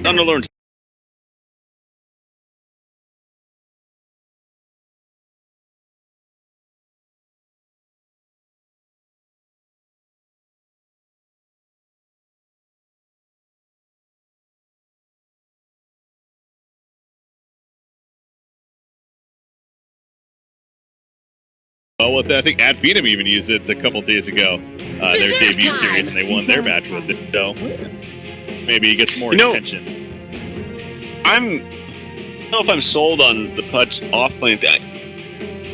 Underlords. Well, I think Ad Phenom even used it a couple days ago. Their debut series, and they won their match with it. So maybe he gets more attention. I don't know if I'm sold on the Pudge off-lane thing.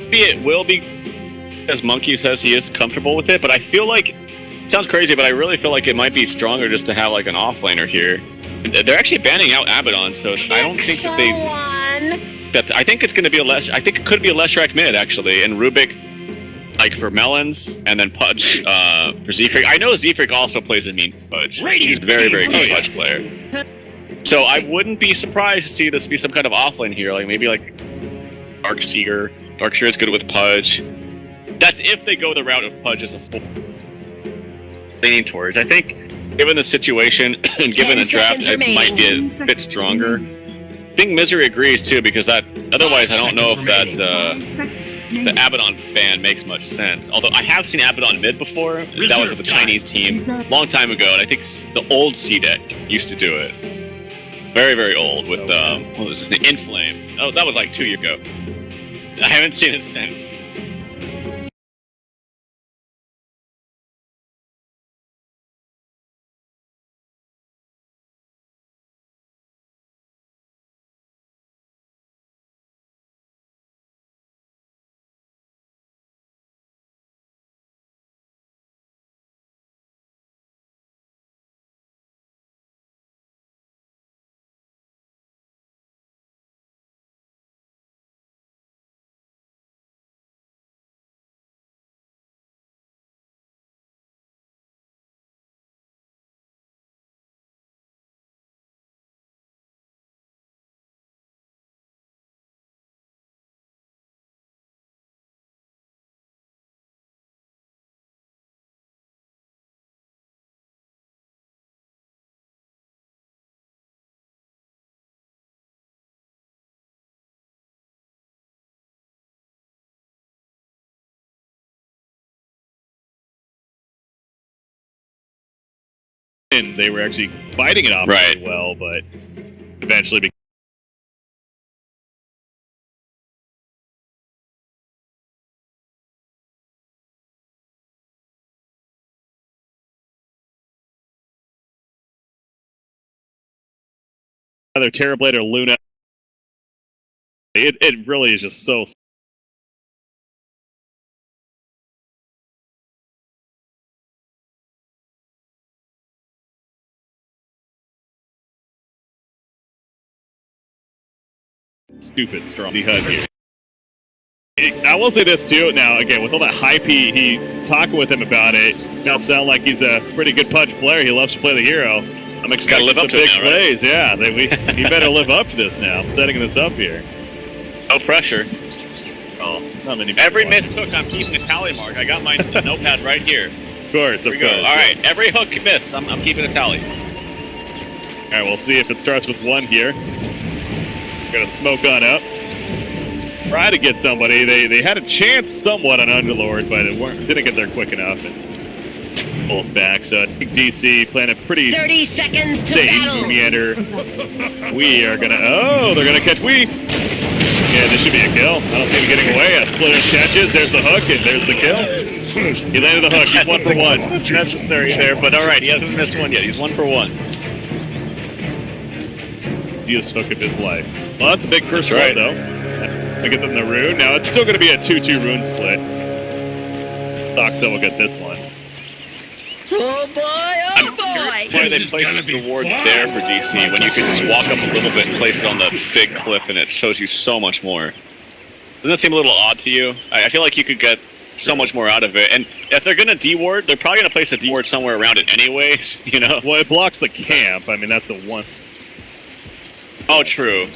Maybe it will be, as Monkey says, he is comfortable with it, but I feel like, it sounds crazy, but I really feel like it might be stronger just to have like an off-laner here. They're actually banning out Abaddon, so I don't think that they... I think it's going to be I think it could be a Leshrac mid, actually, and Rubik, like, for Melons, and then Pudge for Zefric. I know Zefric also plays a mean Pudge. He's a very, very good Pudge player. So I wouldn't be surprised to see this be some kind of offlane here, like maybe like Darkseer. Darkseer is good with Pudge. That's if they go the route of Pudge as a full leaning towards. I think, given the situation and given the draft, it might get a bit stronger. I think Misery agrees too, because that otherwise I don't know if that the Abaddon ban makes much sense. Although I have seen Abaddon mid before. That was with a Chinese team long time ago, and I think the old C deck used to do it. Very, very old with what was this name? Inflame. Oh, that was like 2 years ago. I haven't seen it since. And they were actually fighting it off really well, but eventually either Terrorblade or Luna. It really is just so. Stupid strong HUD here. I will say this too. Now, again, with all that hype, he talking with him about it. Now it sounds like he's a pretty good Pudge player. He loves to play the hero. I'm expecting some big plays. Right? Yeah, he better live up to this now. I'm setting this up here. No pressure. Oh, not many. Every missed hook, I'm keeping a tally mark. I got my notepad right here. Of course, Here we go. All right, every hook missed, I'm keeping a tally. All right, we'll see if it starts with 1 here. Gonna smoke on up. Try to get somebody. They had a chance somewhat on Underlord, but it didn't get there quick enough and pulls back. So I think DC playing a pretty 30 seconds to safe battle. meander. We are gonna. Oh, they're gonna catch we. Yeah, this should be a kill. I don't see him getting away. A Splitter catches. There's the hook, and there's the kill. He landed the hook. He's 1 for 1. It's necessary there, but all right, he hasn't missed one yet. He's 1 for 1. Easiest hook of his life. Well, that's a big first right, though. I get them the rune. Now it's still going to be a 2-2 rune split. Doxo will get this one. Oh boy! Oh boy! Why they place the rewards there for DC when you can just walk up a little bit and place it on the big cliff, and it shows you so much more. Doesn't that seem a little odd to you? I feel like you could get so much more out of it. And if they're going to deward, they're probably going to place a deward somewhere around it anyways, you know? Well, it blocks the camp. I mean, that's the one. Oh, true.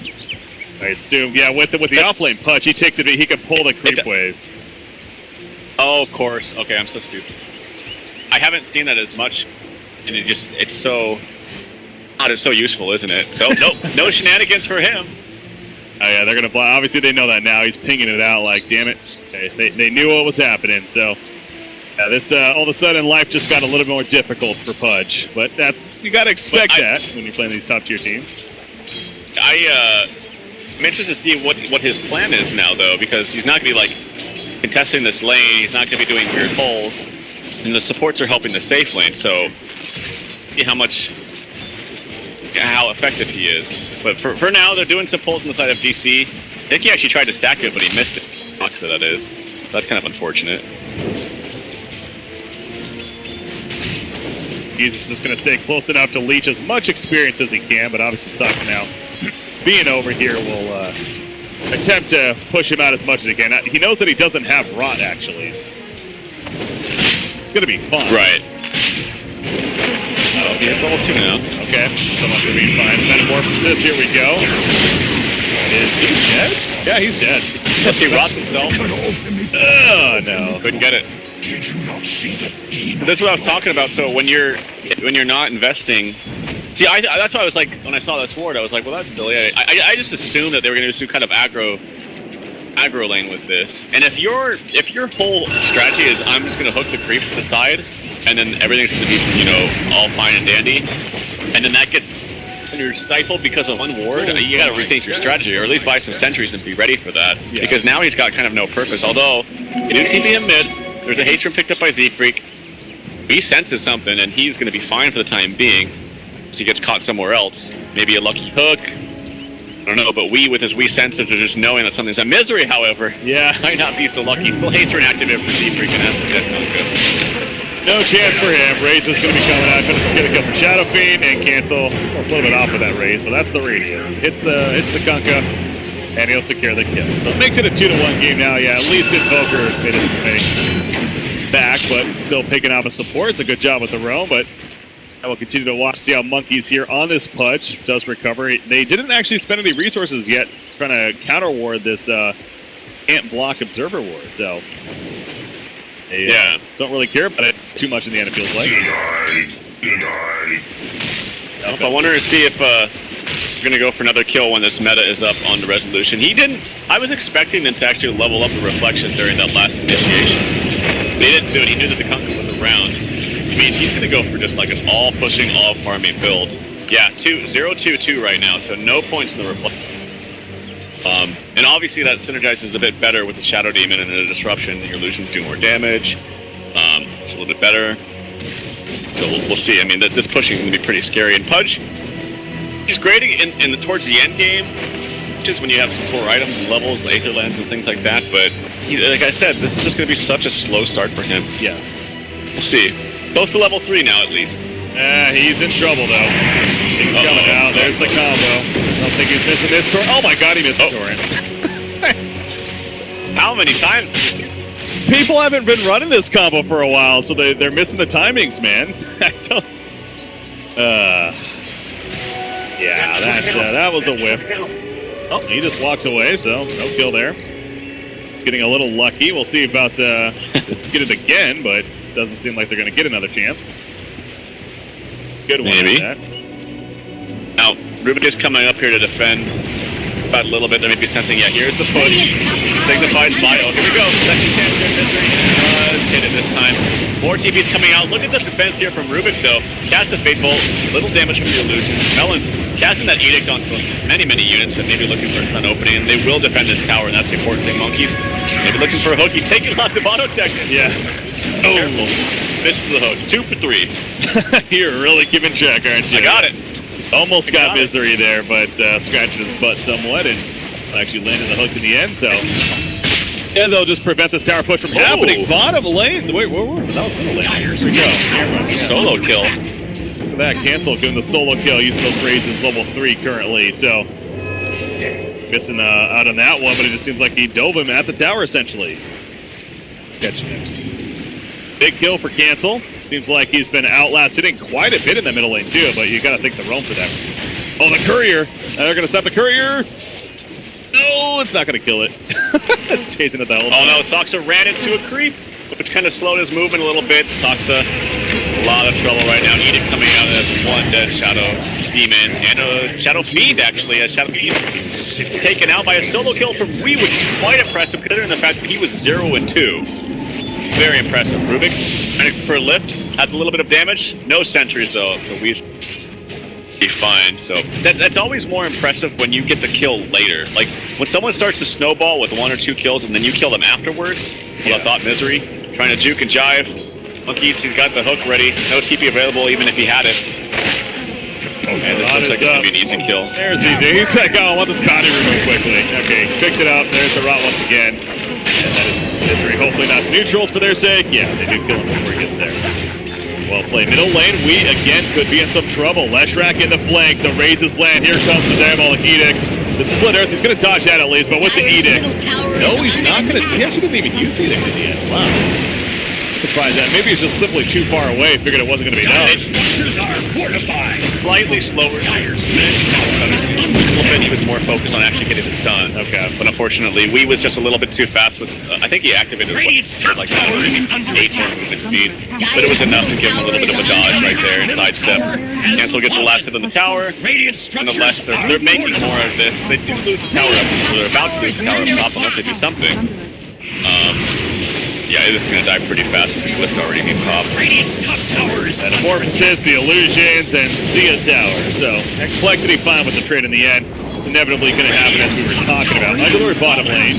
I assume, yeah, with the offlane punch, he takes it, he can pull the creep wave. Oh, of course. Okay, I'm so stupid. I haven't seen that as much, and it's so... God, it's so useful, isn't it? So, no shenanigans for him. Oh yeah, they're gonna fly. Obviously, they know that now. He's pinging it out like, damn it. They knew what was happening. So, yeah, this all of a sudden life just got a little more difficult for Pudge. But you gotta expect that when you're playing these top tier teams. I'm interested to see what his plan is now, though, because he's not gonna be like contesting this lane. He's not gonna be doing weird holes, and the supports are helping the safe lane. So, see how effective he is. But for now, they're doing some pulls on the side of DC. I think he actually tried to stack it, but he missed it. Moxa, that is. That's kind of unfortunate. He's just going to stay close enough to leech as much experience as he can, but obviously sucks now. Being over here will attempt to push him out as much as he can. He knows that he doesn't have Rot, actually. It's going to be fun. Right. Oh, he has level 2 now. Okay, so much for being fine. Metamorphosis, here we go. Is he dead? Yeah, he's dead. Yes, he rots himself. Oh, no. Couldn't get it. So this is what I was talking about. So when you're not investing, see, that's why I was like, when I saw that sword, I was like, well, that's silly. I just assumed that they were going to just do kind of aggro lane with this. And if your whole strategy is I'm just going to hook the creeps to the side, and then everything's going to be all fine and dandy, and then that gets when you're stifled because of one ward, you got to rethink your strategy, or at least buy some sentries and be ready for that. Yeah. Because now he's got kind of no purpose. Although he did TP him mid. There's a haste room picked up by Z-Freak. He senses something, and he's going to be fine for the time being. So he gets caught somewhere else. Maybe a lucky hook. I don't know, but with his Wii senses are just knowing that something's a misery, however. Yeah. Might not be so lucky. Still haste room activated for Z-Freak, and that's the death Kunkka. No chance for him. Raze is going to be coming out. Going to get a kill for Shadow Fiend and cancel a little bit off of that Raze, but that's the radius. Hits the Kunkka, and he'll secure the kill. So it makes it a 2-1 game now. Yeah, at least Invoker made it back, but still picking out a support. It's a good job with the roam, but I will continue to watch, see how Monkeys here on this Pudge does recover. They didn't actually spend any resources yet trying to counter ward this Ant Block Observer ward, so they don't really care about it too much in the end, it feels like. I wonder to see if we're going to go for another kill when this meta is up on the resolution. He didn't. I was expecting them to actually level up the reflection during that last initiation. They didn't do it. He knew that the Kunkka was around. It means he's going to go for just like an all-pushing, all-farming build. Yeah, 0-2-2 right now, so no points in the reflection. And obviously that synergizes a bit better with the Shadow Demon and the Disruption. Your illusions do more damage. It's a little bit better. So we'll see. I mean, this pushing is going to be pretty scary. And Pudge, he's great towards the end game, which is when you have some core items and levels, laser lens and things like that. But like I said, this is just going to be such a slow start for him. Yeah. We'll see. Close to level 3 now, at least. He's in trouble, though. He's coming out. There's the combo. I don't think he's missing this torrent. Oh my god, he missed the torrent. How many times? People haven't been running this combo for a while, so they're missing the timings, man. Yeah, that was a whiff. Oh, he just walks away, so no kill there. He's getting a little lucky. We'll see about get it again, but doesn't seem like they're going to get another chance. Good one. Maybe. Now, Ruben is coming up here to defend about a little bit. They may be sensing, yeah, here's the push. Signified by, oh, here we go. Second chance here, Misery does hit it this time. More TPs coming out. Look at the defense here from Rubik, though. Cast the Fate Bolt, little damage from the illusions. Melons casting that Edict onto many units that may be looking for a stun opening, and they will defend this tower, and that's the important thing. Monkeys maybe looking for a hook. He's taking off the auto tech. Yeah. Oh, careful. Misses the hook. 2 for 3. You're really keeping track, aren't you? I got it. Almost got Misery there, but scratching his butt somewhat, and actually landed the hook in the end, so... And they'll just prevent this tower push from happening. Bottom lane! Wait, where was it? That was middle lane. Here we go. Solo kill. Look at that, Cancel giving the solo kill. Using those raises level 3 currently, so... Missing out on that one, but it just seems like he dove him at the tower, essentially. Catch next. Big kill for Cancel. Seems like he's been outlasted in quite a bit in the middle lane, too, but you gotta thank the roam for that. Oh, the Courier! They're gonna stop the Courier! No, it's not gonna kill it. Chasing it the whole time. Oh no, Soxa ran into a creep, which kind of slowed his movement a little bit. Soxa, a lot of trouble right now. Edict coming out of one dead Shadow Demon and a Shadow Fiend, actually. A Shadow Fiend taken out by a solo kill from Wii, which is quite impressive considering the fact that he was 0 and 2. Very impressive. Rubik, trying for lift, has a little bit of damage. No sentries though, so we be fine. So that's always more impressive when you get the kill later. Like when someone starts to snowball with 1 or 2 kills and then you kill them afterwards. Well, I thought Misery trying to juke and jive. Monkeys, he's got the hook ready. No TP available even if he had it. And this looks like it's gonna be an easy kill. There's easy. He's like, oh, I want this body removed quickly. Okay, fix it up. There's the rot once again. And that is Misery. Hopefully not neutrals for their sake. Yeah, they do kill him before he gets there. Well played. Middle lane, we again could be in some trouble. Leshrac in the flank. The raises land. Here comes the Diabolic Edict. The split earth. He's gonna dodge that at least, but with the Edict. No, he's not gonna. He actually didn't even use the Edict in the end. Wow. Surprised that. Maybe he's just simply too far away. Figured it wasn't going to be enough. Structures are fortified. Slightly slower. He was more focused on actually getting this done. Okay. But unfortunately, Wii was just a little bit too fast. I think he activated like that, maybe 8 more movement speed. But it was enough to give him a little bit of a dodge right there and sidestep. Cancel gets the last hit on the tower. Nonetheless, they're making more of this. They do lose the tower up. They're about to lose the tower up top unless they do something. Yeah, this is going to die pretty fast with the lift already getting popped. And Amorphances, the Illusions, and Sia Tower. So, Complexity fine with the trade in the end. Inevitably going to happen as we were talking about. Underlord bottom lane.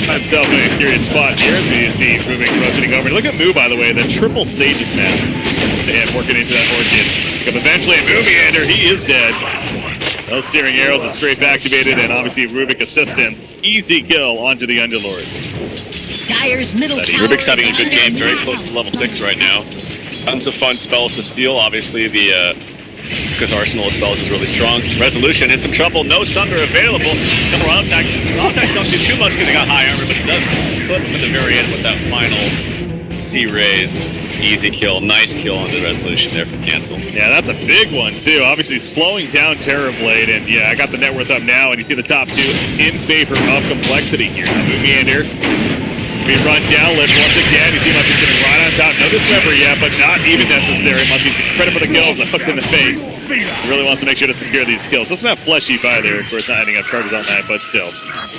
Find himself in a curious spot here as we see Rubik rotating over. Look at Moo, by the way, the triple Sages now. And working into that Orchid. Because eventually, Moomiander, he is dead. Those searing arrows are strafe activated, and obviously Rubik assistance. Easy kill onto the Underlord. Dyer's middle tower. Rubik's having a good game, very close to level 6 right now. Tons of fun spells to steal. Obviously, because Arsenal of spells is really strong. Resolution in some trouble. No Sunder available. Couple of attacks. Attacks don't do too much because they got high armor, but it does flip them at the very end with that final C-Raise. Easy kill. Nice kill on the Resolution there from Cancel. Yeah, that's a big one, too. Obviously, slowing down Terrorblade. And yeah, I got the net worth up now, and you see the top 2 in favor of Complexity here. Moomiander. Be run down, lift once again. You see Monkey's getting right on top. No dismember yet, but not even necessary. Monkey's credit for the kills, the hook in the face. He really wants to make sure to secure these kills. Doesn't have flesh heap either. Of course, not adding up charges on that, but still.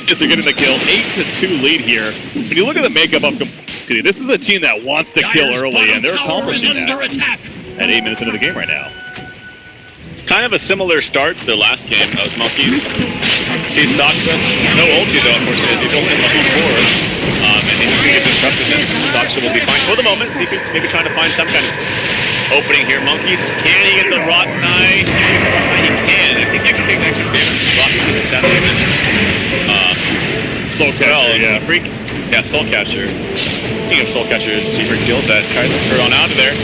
Just getting the kill. 8-2 lead here. When you look at the makeup of Complexity, this is a team that wants to kill early, and they're accomplishing that at 8 minutes into the game right now. Kind of a similar start to their last game. Those Monkeys. See Saksa. No ulti though, unfortunately. He's only level 4. And he's going to get disrupted, and Saksa will be fine for the moment. He's maybe trying to find some kind of opening here. Monkeys, can he get the Rotten Eye? He can. I think he can take extra damage. Rotten Eye is Soul Catcher, yeah. Freak. Yeah, Soul Catcher. Speaking of Soul Catcher, Secret kills that. Tries to skirt on out of there.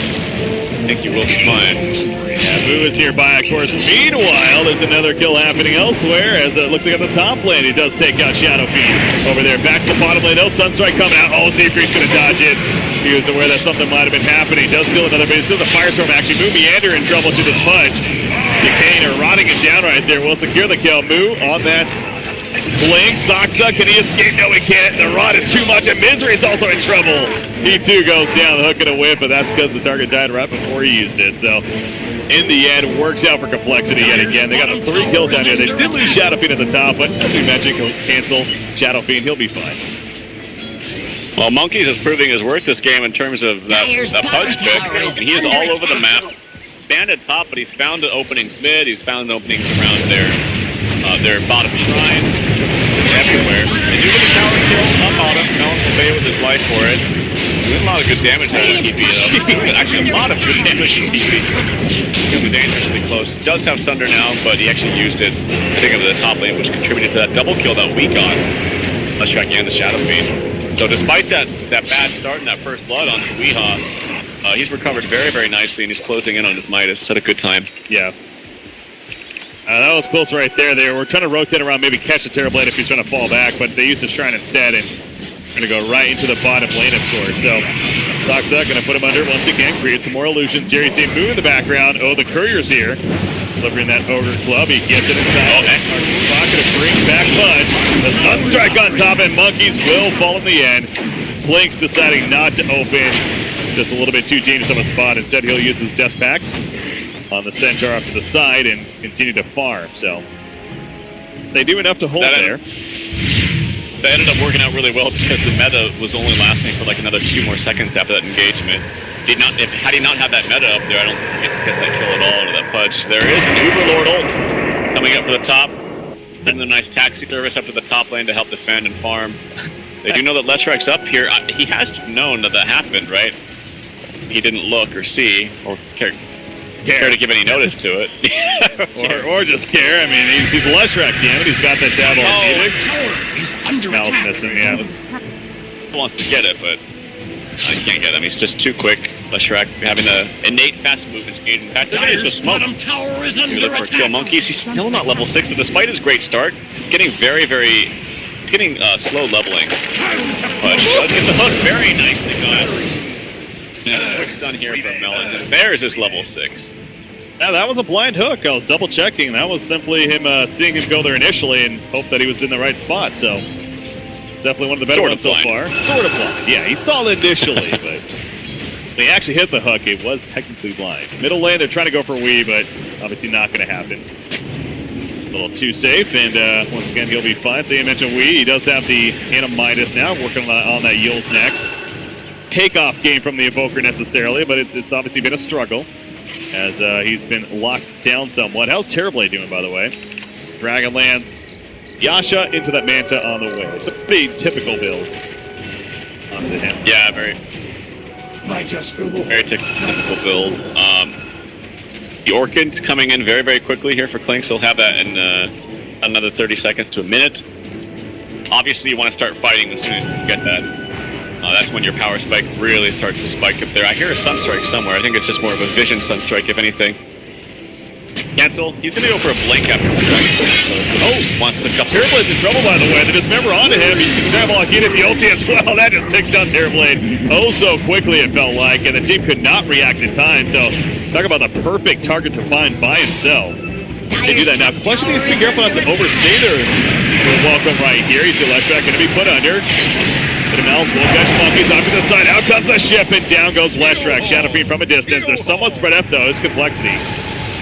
I think he will be fine. Yeah, Boo is nearby, of course. Meanwhile, there's another kill happening elsewhere, as it looks like at the top lane, he does take out Shadow Fiend. Over there, back to the bottom lane, no Sunstrike coming out. Oh, Seafreak's gonna dodge it. He was aware that something might have been happening. Does steal another base, still the Firestorm actually. Moomiander in trouble to this punch. Decaying or rotting it down right there. Will secure the kill. Moo on that blink. Saksa, can he escape? No, he can't. The rod is too much, and Misery is also in trouble. He too goes down, the hook and a whip, but that's because the target died right before he used it. So, in the end, works out for Complexity yet again. They got the 3 kills down here. They did lose Shadow Fiend at the top, but as we mentioned, Cancel Shadow Fiend, he'll be fine. Well, Monkeys is proving his worth this game in terms of that punch pick. And he is all over the map. Banded top, but he's found openings mid. He's found openings around their bottom shrine. Just everywhere. They do get a tower kill up bottom. Melon's away with his life for it. Doing a lot of good damage out of TP though. Actually, a lot of good damage from TP. He's dangerously close. Does have Sunder now, but he actually used it, I think, of the top lane, which contributed to that double kill that we got. Leshrac and the Shadow Fiend. So despite that bad start and that first blood on Weehaw, he's recovered very, very nicely, and he's closing in on his Midas. He's had a good time. Yeah. That was close right there. They were trying to rotate around, maybe catch the Terrorblade if he's trying to fall back, but they used the Shrine instead, and going to go right into the bottom lane, of course. So, Saksa going to put him under once again, create some more illusions here. You see Moo in the background. Oh, the Courier's here. Delivering that Ogre Club. He gets it inside. Pocket of bring back punch. The Sunstrike on top, and Monkeys will fall in the end. Blink's deciding not to open. Just a little bit too dangerous of a spot. Instead, he'll use his Death Pact on the Centaur up to the side and continue to farm. So they do enough to hold there. That ended up working out really well because the meta was only lasting for like another 2 more seconds after that engagement. Had he not had that meta up there, I don't think he'd get that kill at all into that pudge. There is an Uberlord ult coming up for the top. And a nice taxi service up to the top lane to help defend and farm. They do know that Leshrek's up here. He has known that that happened, right? He didn't look or see or care to give any notice to it. or just care. I mean, he's Leshrek, damn it. He's got that dab on Tower is under Mal's attack. missing, yeah. He wants to get it, but I can't get him. He's just too quick. Leshrek having an innate fast movement speed. In fact, they're Dire's just smoke. bottom tower is under For kill attack. monkeys. He's still not level 6, so despite his great start, getting very, very... getting slow leveling. But he does get the hook very nicely done. Yeah, quick stun here from Melon. There's his level 6. Yeah, that was a blind hook. I was double checking. That was simply him seeing him go there initially and hope that he was in the right spot. So definitely one of the better ones so far. Sort of blind. Yeah, he saw it initially, but when he actually hit the hook, it was technically blind. Middle lane, they're trying to go for Wii, but obviously not going to happen. A little too safe, and once again, he'll be fine. So you mentioned Wii, he does have the Phantom Midas now, working on that Yules next. Takeoff game from the Evoker necessarily, but it's obviously been a struggle as he's been locked down somewhat. How's Terrorblade doing, by the way? Dragonlance, Yasha into that Manta on the way. It's a pretty typical build onto him. Yeah, very typical build. The Orchid's coming in very, very quickly here for Clinks. He'll have that in another 30 seconds to a minute. Obviously, you want to start fighting as soon as you get that. That's when your power spike really starts to spike up there. I hear a Sunstrike somewhere. I think it's just more of a Vision Sunstrike, if anything. Cancel. He's going to go for a blink after this dragon. Oh, wants to cut. Terrorblade's in trouble, by the way. The Dismember onto him. He can grab all hit at the ulti as well. That just takes down Terrorblade oh so quickly, it felt like. And the team could not react in time. So, talk about the perfect target to find by himself. They do that now. Question needs to be careful not to overstay their welcome right here. You see Leshrak going to be put under. Mel will catch monkeys off to the side. Out comes the ship, and down goes Leshrak. Shadow Fiend from a distance. They're somewhat spread up, though. It's complexity.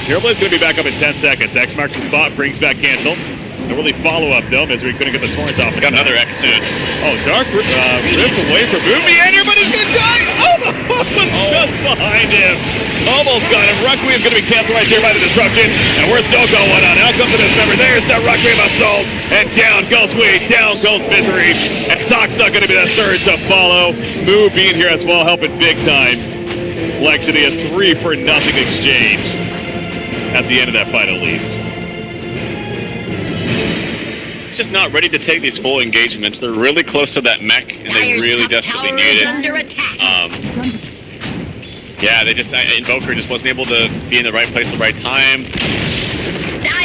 Terrorblade's going to be back up in 10 seconds. X marks the spot, brings back Cancel. A really follow-up, though. Misery couldn't get the torrent off. Got another X soon. Oh, Dark ripped away from Movie Ender, but he's going to die! Oh, the hook was just behind him. Almost got him. Requiem is going to be canceled right there by the disruption. And we're still going on. Out comes the Dismember. There's the Requiem Assault. And down goes Wii. Down goes Misery. And Sock's not going to be the third to follow. Moo being here as well, helping big time. Complexity a 3-for-0 exchange. At the end of that fight, at least. He's just not ready to take these full engagements. They're really close to that mech, and they really desperately need it. Under attack. Yeah, they just Invoker just wasn't able to be in the right place at the right time.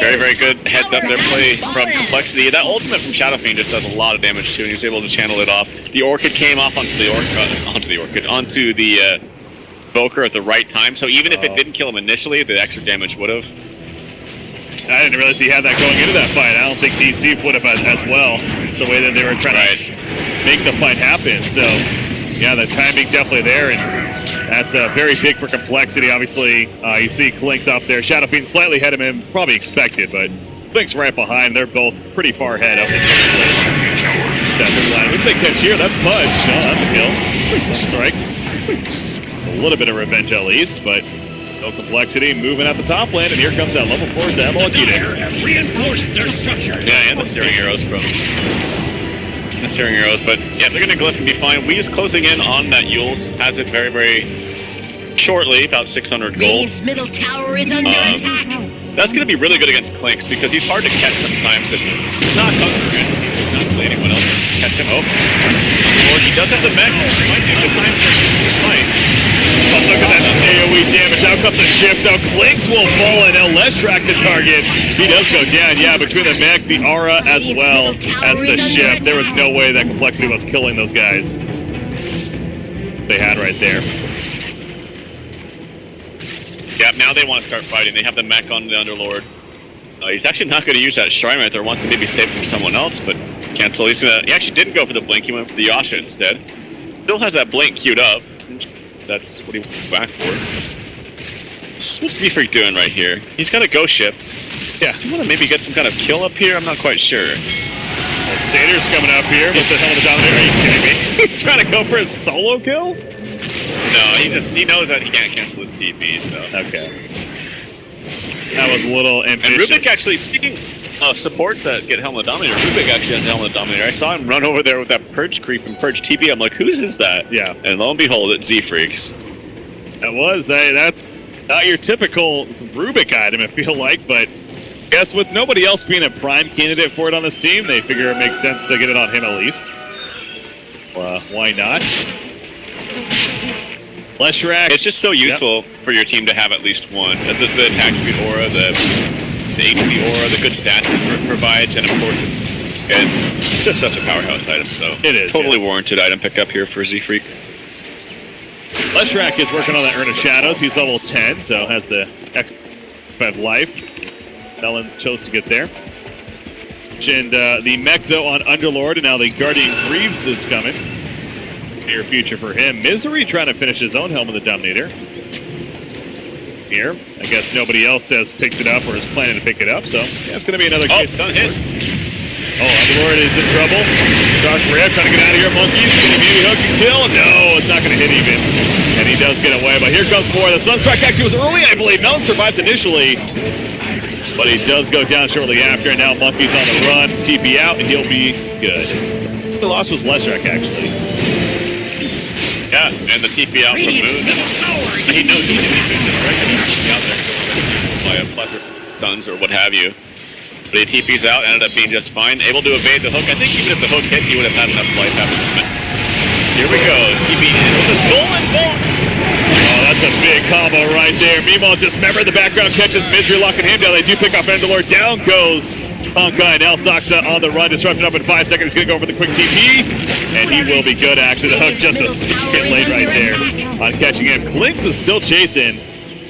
Very, very good heads up there play from Complexity. That ultimate from Shadow Fiend just does a lot of damage too, and he was able to channel it off. The Orchid came off onto the Invoker at the right time. So even if it didn't kill him initially, the extra damage would have. I didn't realize he had that going into that fight. I don't think DC would have as well. It's the way that they were trying to make the fight happen. So, yeah, the timing definitely there, and that's very big for Complexity. Obviously, you see Clinks up there. Shadow Fiend slightly ahead of him, probably expected, but Clinks right behind. They're both pretty far ahead up the line. We take catch here. That's Pudge. Oh, that's a kill. Strike. A little bit of revenge at least, but no Complexity moving at the top lane, and here comes that level 4 Dabble Dire have reinforced their structure. Yeah, and the Searing Arrows from the Searing Arrows, but yeah, they're gonna glyph and be fine. We is closing in on that Yules, has it very, very shortly, about 600 gold. Radiant's middle tower is under attack. That's gonna be really good against Clinks because he's hard to catch sometimes, and he's not hungry. He's not really anyone else to catch him. Oh, Lord, he does have the mech. Might be a good time for this fight. Oh, look at that AoE damage. Out comes the shift, though. Clinks will fall, and now Leshrak the target. He does go down, yeah, between the mech, the aura, as well as the shift. There was no way that Complexity was killing those guys. They had right there. Yeah, now they want to start fighting. They have the mech on the Underlord. He's actually not going to use that Shrine right there. Wants to maybe save it from someone else, but cancel. He actually didn't go for the blink. He went for the Yasha instead. Still has that blink queued up. That's what he went back for. what's Z-Freak doing right here? He's got a ghost ship. Yeah. Does he want to maybe get some kind of kill up here? I'm not quite sure. Satyrs coming up here. What the hell of a dominator? Are you kidding me? He's trying to go for a solo kill? No, he knows that he can't cancel his TP, so. Okay. That was a little ambitious. And Rubik actually, speaking of supports that get Helmet Dominator, Rubik actually has a Helmet Dominator. I saw him run over there with that Purge creep and Purge TP. I'm like, whose is that? Yeah. And lo and behold, it's Z-Freaks. That was, that's not your typical Rubik item, I feel like, but I guess with nobody else being a prime candidate for it on this team, they figure it makes sense to get it on him at least. Why not? Leshrac. It's just so useful for your team to have at least one. The attack speed aura, the HP aura, the good stats it provides, and of course, it's just such a powerhouse item. So it is totally warranted item pickup here for Z-Freak. Leshrac is working on that Urn of Shadows. He's level 10, so has the X5 life. Melons chose to get there. And the mech, though, on Underlord, and now the Guardian Greaves is coming. Near future for him. Misery trying to finish his own Helm of the Dominator. Here. I guess nobody else has picked it up or is planning to pick it up, so yeah, it's going to be another case. Done hits. Oh, Underlord is in trouble. Josh Rhea trying to get out of here. Monkeys going to maybe hook and kill. No, it's not going to hit even. And he does get away, but here comes more. The Sunstrike actually was early, I believe. Melon survives initially, but he does go down shortly after, and now Monkey's on the run. TP out, and he'll be good. The loss was Leshrac, actually. Yeah, and the TP out from Moon. He knows he's in the right out there. By a plethora of stuns or what have you. But he TP's out, ended up being just fine. Able to evade the hook. I think even if the hook hit, he would have had enough life after the minute. Here we go. TP in with a stolen bolt. Oh, that's a big combo right there. Mimo dismembered the background, catches Misery, locking him down. They do pick up Endalore. Down goes Honkai. Now Saksa on the run. Disruption up in 5 seconds. He's going to go for the quick TP. And he will be good, actually. The hook just a bit late right there on catching him. Clinks is still chasing.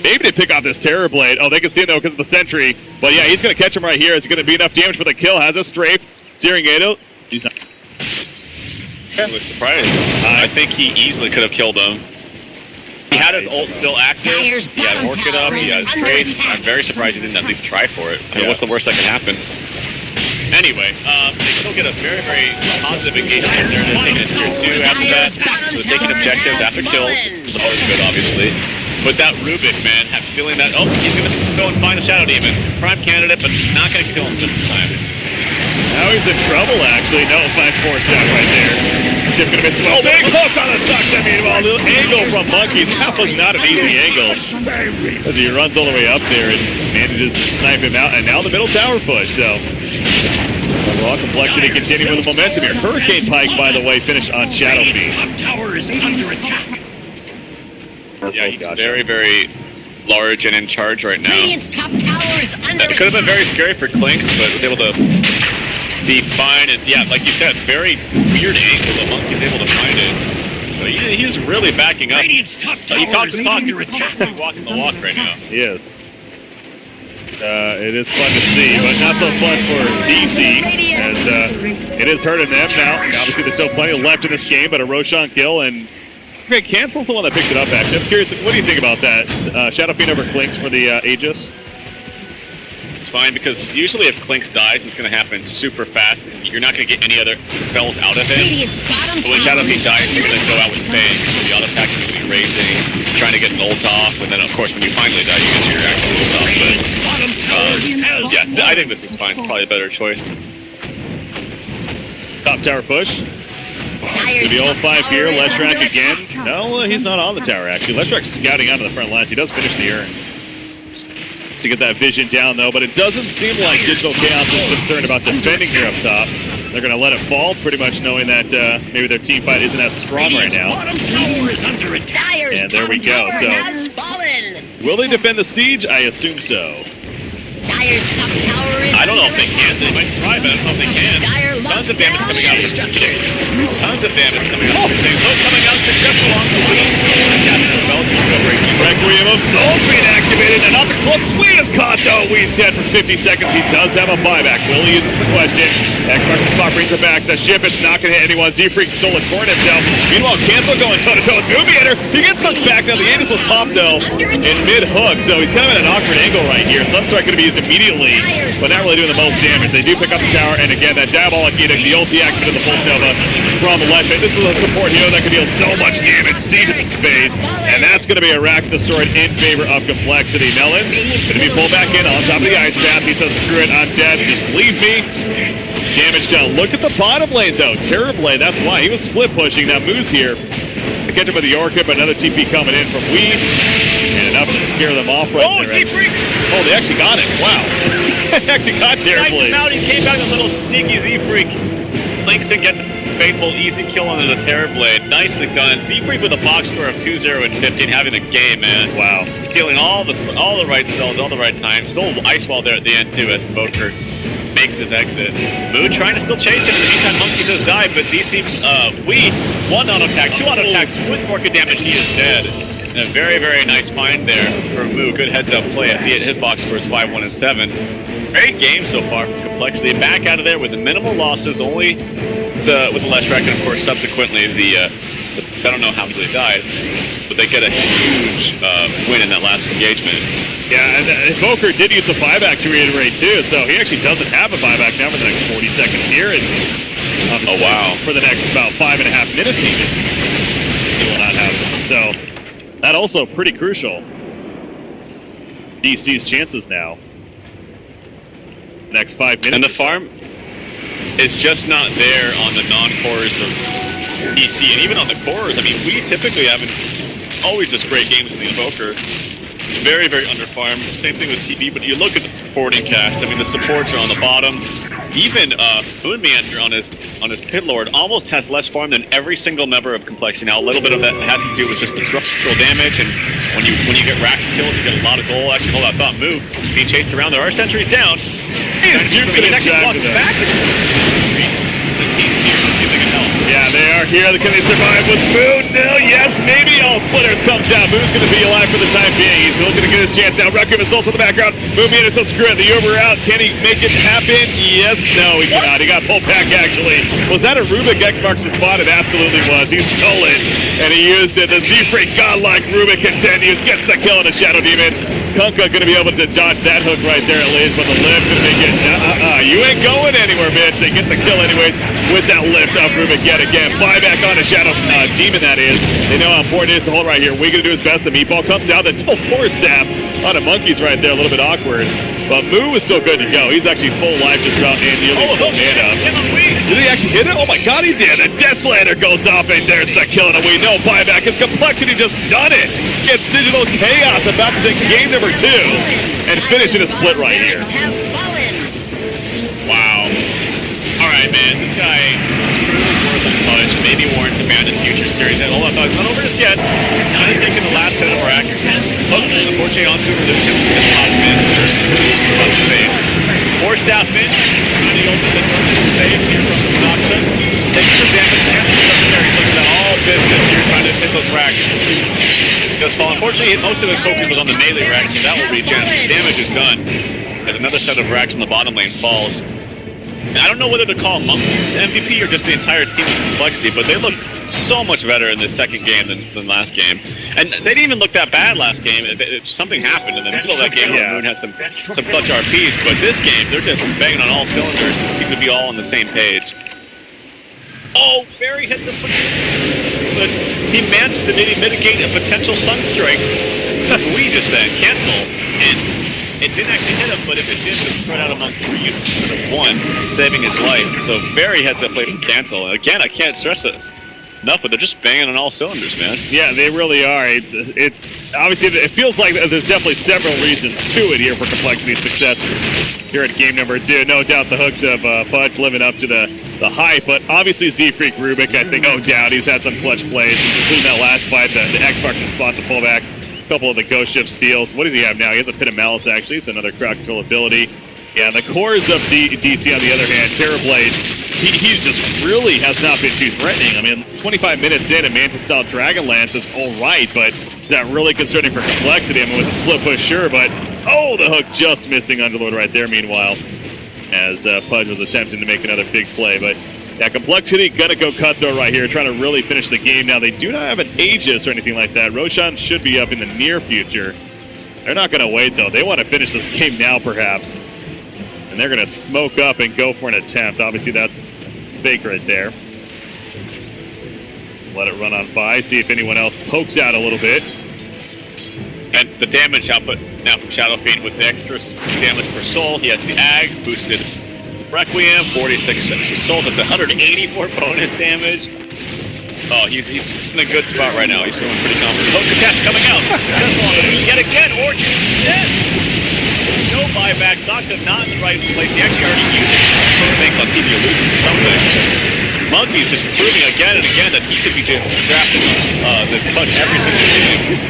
Maybe they pick off this Terror Blade. Oh, they can see him, though, because of the Sentry. But, yeah, he's going to catch him right here. It's going to be enough damage for the kill. Has a strafe. Searing Ado. He's not. I was surprised. I think he easily could have killed him. He had his ult still active. He had Orchid up. He had Straight. I'm very surprised he didn't at least try for it. I mean, what's the worst that can happen? Anyway, they still get a very, very positive engagement there. They're taking it tier 2 after that. So they're taking objectives after kills, which is always good, obviously. But that Rubik, man, had feeling that, oh, he's going to go and find a Shadow Demon. Prime candidate, but not going to kill him just in time. Now he's in trouble, actually. No, 5-4 shot right there. Ship going to miss. Oh, big hook on the sucks. I mean, well, little angle from Monkeys. That was not an easy angle. As he runs all the way up there and manages to snipe him out. And now the middle tower push, so... Raw complexity continuing with the momentum here. Hurricane Pike, by the way, finished on Shadow Fiend. Top tower is under attack. Yeah, he's very, very large and in charge right now. Radiant's top tower is under It could have been very scary for Clinks, but was able to be fine. And yeah, like you said, very weird angle. The Monkey's able to find it. So he's really backing up. Radiant's top tower He talks is the talk. under attack. He's walking the walk right now. He is. It is fun to see, but not so fun for DC, as it is hurting them now. Obviously, there's still plenty left in this game, but a Roshan kill, and okay, Cancel's the one that picked it up, actually. I'm curious, what do you think about that? Shadow Fiend over Clinks for the Aegis? It's fine, because usually if Clinks dies, it's going to happen super fast, and you're not going to get any other spells out of him. But when Shadow Fiend dies, you're going to go out with Fang, so the auto attack is going to be raising, trying to get an ult off, and then of course when you finally die, you get your actual ult off. But, yeah, I think this is fine. It's probably a better choice. Top tower push. To the old 5 here, Leshrac again. No, he's not on the tower, actually. Leshrac's scouting out of the front lines. He does finish the urn to get that vision down, though, but it doesn't seem like Digital Chaos is concerned about defending here up top. They're going to let it fall, pretty much knowing that maybe their team fight isn't as strong right now. And there we go. So, will they defend the siege? I assume so. I don't know if they can. They might try, but I don't know if they can. Tons of damage coming out of the Tons of damage coming out of the Those coming out successful on the way. Requiem of Souls being activated, and not the cloak. Wee is caught though. Wee's dead for 50 seconds. He does have a buyback. Will he is the question. X-Mark's spot brings it back. The ship, it's not going to hit anyone. Z-Freak stole a torn himself. Meanwhile, Cancel going toe-to-toe with Moonbeater. He gets pushed back. Now the Aegis was popped though in mid-hook, so he's kind of at an awkward angle right here. Sunstrike going to be used immediately, but not really doing the most damage. They do pick up the tower, and again, that Diabolic Edict, the ulti activated the Pulse Nova from Legend. This is a support hero that can deal so much damage. Siege in space, and that's going to be a Rax destroyed in favor of Complexity. Melon going to be pulled back in on top of the Ice Path. He says, screw it, I'm dead, just leave me. Damage done. Look at the bottom lane, though. Terribly, that's why. He was split pushing. Now Moose here to catch him with the Orchid, but another TP coming in from Wee. And enough to scare them off right there. Z-Freak! Oh, they actually got it. Wow. They actually got terribly. Out, he came back with a little sneaky Z-Freak. Links and gets a faithful easy kill onto the Terrorblade. Nicely done. Z-Freak with a box score of 2-0 and 15, having a game, man. Wow. Stealing all the right spells, all the right times. Stole Ice Wall there at the end, too, as Boker makes his exit. Moon trying to still chase him. In the meantime, Monkey does die, but DC, Wee, 1 auto attack, 2 auto attacks with Orchid damage. He is dead. And a very, very nice find there for Moo. Good heads-up play. I see it. His box score is 5-1 and 7. Great game so far from Complexity. Back out of there with the minimal losses, only with the less rack, and of course, subsequently, I don't know how they died, but they get a huge win in that last engagement. Yeah, and Boker did use a buyback to reiterate too, so he actually doesn't have a buyback now for the next 40 seconds here. And oh wow! For the next about 5.5 minutes even, he will not have one. So that also pretty crucial. DC's chances now. Next 5 minutes. And the farm is just not there on the non-cores of DC, and even on the cores. I mean, we typically haven't always just great games with the Invoker. It's very, very underfarmed. Same thing with TB, but you look at the supporting cast. I mean, the supports are on the bottom. Even Moonmeander on his Pit Lord almost has less farm than every single member of Complexity. Now, a little bit of that has to do with just the structural damage, and when you get Rax kills, you get a lot of gold. Actually, hold on, thought move. Being chased around, there are sentries down. He's actually walked back. Yeah, they are here. Can they survive with Moon? No, yes, maybe. Oh, Splitters comes down. Moon's going to be alive for the time being. He's looking to get his chance now. Requiem is also in the background. Moonmeander says screw it. The Uber out. Can he make it happen? Yes, no, he cannot. He got pulled back, actually. Was that a Rubik? X marks the spot. It absolutely was. He stole it, and he used it. The Z-Freak godlike Rubik continues. Gets the kill on the Shadow Demon. Kunkka going to be able to dodge that hook right there at least, but the lift is making you ain't going anywhere, bitch. They get the kill anyways with that lift off Rubik yet again. Fly back on a Shadow Demon, that is. They know how important it is to hold right here. We're going to do his best. The meatball comes out. The Force Staff on a Monkey's right there, a little bit awkward. But Moo is still good to go. He's actually full life just about in nearly full mana. Did he actually hit it? Oh my god, he did! The Death Slander goes off, and there's the kill, and we know buyback. His Complexity just done it! Gets Digital Chaos about to take game number 2 and finish in a split right here. Wow. Alright, man, this guy really worth a punch. Maybe warrants a ban in future series. And hold on, it's not over just yet. He's kind of taking the last hit of Rax. Unfortunately, onto the top mid. Force Staff in. Trying to open the save here from the Noxa. Taking some damage. Look at that, all business here, trying to hit those Rax. Does fall. Unfortunately, most of his focus was on the melee Rax, so that will regen. Damage is done. And another set of Rax in the bottom lane falls. And I don't know whether to call Monkey's MVP or just the entire team of Complexity, but they look so much better in this second game than last game. And they didn't even look that bad last game. Something happened in the middle of that game where Moon had some clutch RPs, but this game, they're just banging on all cylinders and seem to be all on the same page. Oh, Barry hit the foot. But he managed to maybe mitigate a potential Sunstrike. We just then cancel. And it didn't actually hit him, but if it did, it spread out among 3 units instead of 1, saving his life. So very heads up play from cancel. And again, I can't stress it enough, but they're just banging on all cylinders, man. Yeah, they really are. It's obviously, it feels like there's definitely several reasons to it here for Complexity's success here at game number 2. No doubt the hooks of Fudge living up to the hype, but obviously Z-Freak Rubik, I think, no doubt, he's had some clutch plays, including that last fight, the X-Marks spot to pull back. A couple of the Ghost Ship steals. What does he have now? He has a Pit of Malice, actually. It's another crowd control ability. Yeah, the cores of DC, on the other hand, Terrorblade, he just really has not been too threatening. I mean, 25 minutes in, a Mantis-style Dragonlance is all right, but That really concerning for Complexity. I mean, with the split push, sure, but oh, the hook just missing Underlord right there. Meanwhile, as Pudge was attempting to make another big play, but yeah, Complexity gonna go cutthroat right here, trying to really finish the game. Now they do not have an Aegis or anything like that. Roshan should be up in the near future. They're not gonna wait though. They want to finish this game now, perhaps, and they're gonna smoke up and go for an attempt. Obviously, that's fake right there. Let it run on by, see if anyone else pokes out a little bit. And the damage output now from Shadow Fiend with the extra damage per soul. He has the Ags, boosted Requiem, 46 extra souls. That's 184 bonus damage. Oh, he's in a good spot right now. He's feeling pretty confident. Poke attack coming out. Doesn't want to lose yet again. Orchard dead. No buyback. Sox is not in the right place. He actually already used it. I think Lativia loses something. Monkey's just proving again and again that he should be drafting this punch every single game.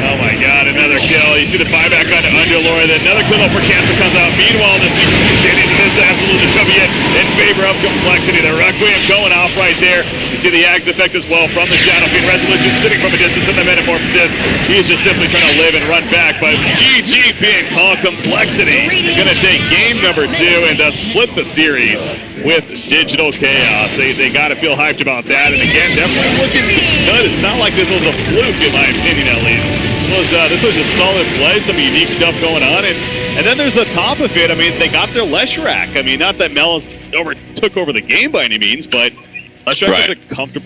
Oh my god, another kill. You see the buyback on Underlord. Another kill for Cancer comes out. Meanwhile, the Secret continues. This is absolutely coming in favor of Complexity. The Requiem going off right there. You see the Axe effect as well from the Shadow Fiend. Resolution sitting from a distance in the Metamorphosis. He's just simply trying to live and run back. But GG being called Complexity. Gonna take game number 2 and split the series with Digital Chaos. They gotta feel hyped about that. And again, definitely looking good. It's not like this was a fluke, in my opinion, at least. This was a solid play, some unique stuff going on, and then there's the top of it. I mean, they got their Leshrac. I mean, not that Melons took over the game by any means, but Leshrac was a comfortable